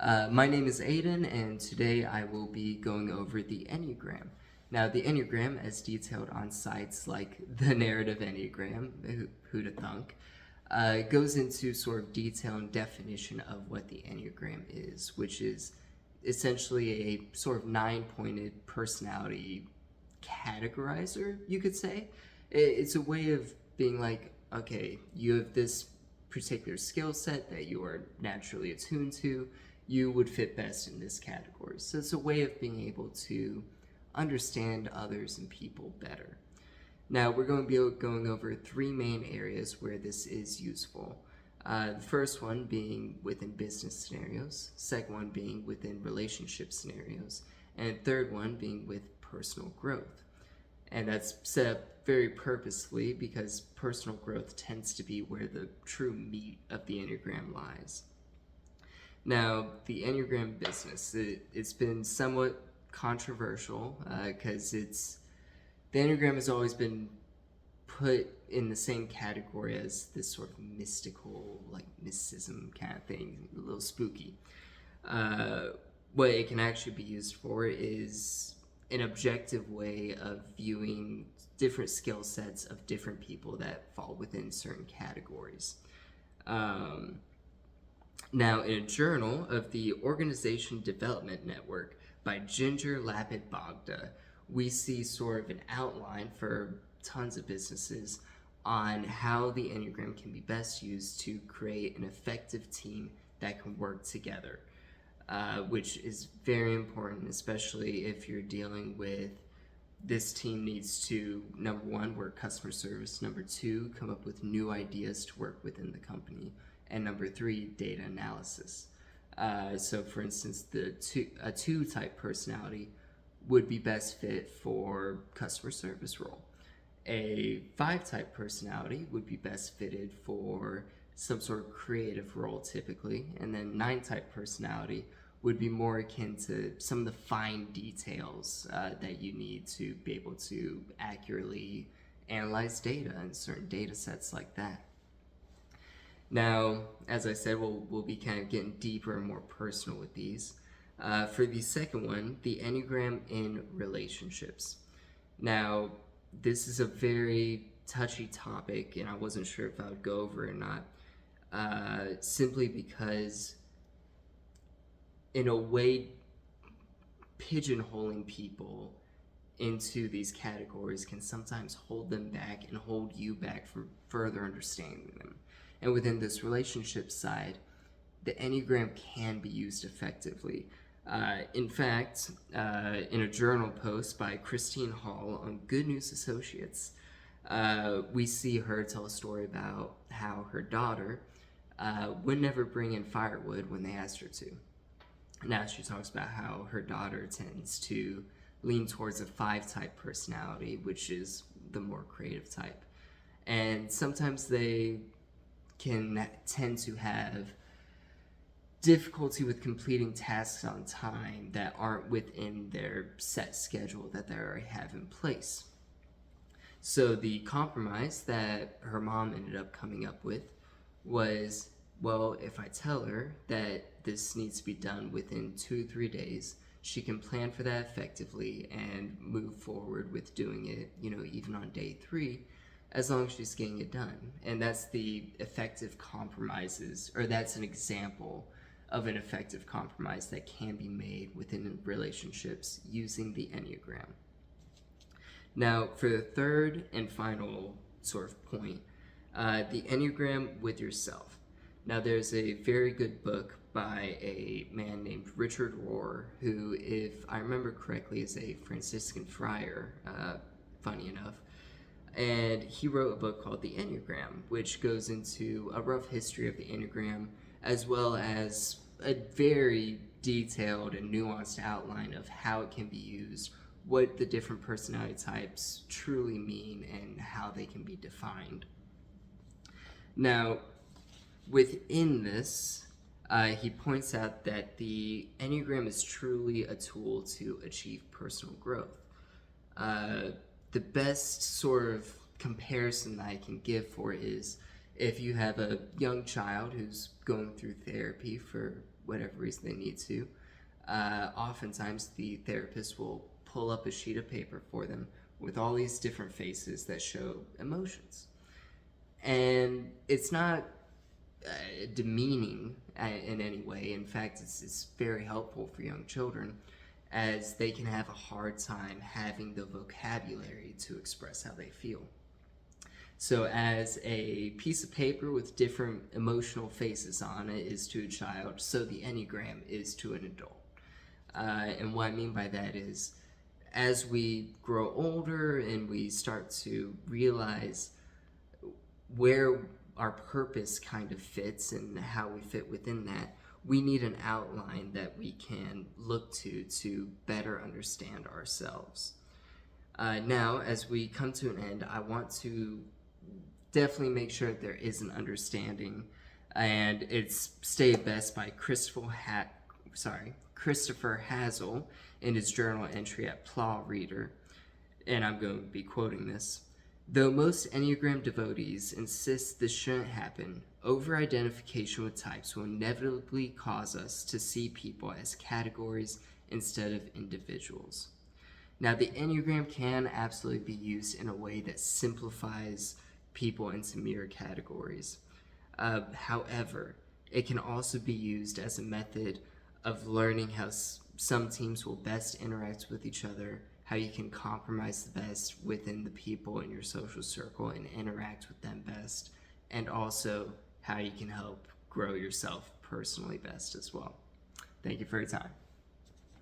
My name is Aiden, and today I will be going over the enneagram. Now, the enneagram, as detailed on sites like the Narrative Enneagram, who to thunk, goes into sort of detail and definition of what the enneagram is, which is essentially a sort of nine-pointed personality categorizer, you could say. It's a way of being like, okay, you have this particular skill set that you are naturally attuned to, you would fit best in this category. So it's a way of being able to understand others and people better. Now, we're going to be going over three main areas where this is useful. The first one being within business scenarios, second one being within relationship scenarios, and third one being with personal growth. And that's set up very purposefully because personal growth tends to be where the true meat of the Enneagram lies. Now, the Enneagram business, it's been somewhat controversial because the Enneagram has always been put in the same category as this sort of mystical, like mysticism kind of thing, a little spooky. What it can actually be used for is an objective way of viewing different skill sets of different people that fall within certain categories. Now, in a journal of the Organization Development Network by Ginger Lapid Bogda, we see sort of an outline for tons of businesses on how the Enneagram can be best used to create an effective team that can work together, which is very important, especially if you're dealing with this team needs to, number one, work customer service, number two, come up with new ideas to work within the company, and number three, data analysis. So for instance, a two type personality would be best fit for customer service role. A 5 type personality would be best fitted for some sort of creative role typically, and then 9 type personality would be more akin to some of the fine details that you need to be able to accurately analyze data and certain data sets like that. Now, as I said, we'll be kind of getting deeper and more personal with these. For the second one, the Enneagram in relationships. Now, this is a very touchy topic, and I wasn't sure if I would go over it or not, simply because, in a way, pigeonholing people into these categories can sometimes hold them back and hold you back from further understanding them. And within this relationship side, the Enneagram can be used effectively. In fact, in a journal post by Christine Hall on Good News Associates, we see her tell a story about how her daughter would never bring in firewood when they asked her to. Now she talks about how her daughter tends to lean towards a 5 type personality, which is the more creative type. And sometimes they can tend to have difficulty with completing tasks on time that aren't within their set schedule that they already have in place. So the compromise that her mom ended up coming up with was, well, if I tell her that this needs to be done within 2 to 3 days, she can plan for that effectively and move forward with doing it, even on day 3, as long as she's getting it done. And that's the effective compromises, or that's an example of an effective compromise that can be made within relationships using the Enneagram. Now, for the third and final sort of point, the Enneagram with yourself. Now, there's a very good book by a man named Richard Rohr, who, if I remember correctly, is a Franciscan friar, funny enough. And he wrote a book called The Enneagram, which goes into a rough history of the Enneagram, as well as a very detailed and nuanced outline of how it can be used, what the different personality types truly mean, and how they can be defined. Now, within this, he points out that the Enneagram is truly a tool to achieve personal growth. The best sort of comparison that I can give for it is if you have a young child who's going through therapy for whatever reason they need to, oftentimes the therapist will pull up a sheet of paper for them with all these different faces that show emotions. And it's not demeaning in any way. In fact, it's very helpful for young children, as they can have a hard time having the vocabulary to express how they feel. So, as a piece of paper with different emotional faces on it is to a child, so the enneagram is to an adult. And what I mean by that is, as we grow older and we start to realize where our purpose kind of fits and how we fit within that, we need an outline that we can look to better understand ourselves. Now, as we come to an end, I want to definitely make sure that there is an understanding, and it's stated best by Christopher Hazel in his journal entry at Plow Reader, and I'm going to be quoting this. Though most Enneagram devotees insist this shouldn't happen, over-identification with types will inevitably cause us to see people as categories instead of individuals. Now, the Enneagram can absolutely be used in a way that simplifies people into mere categories. However, it can also be used as a method of learning how some teams will best interact with each other, how you can compromise the best within the people in your social circle and interact with them best, and also how you can help grow yourself personally best as well. Thank you for your time.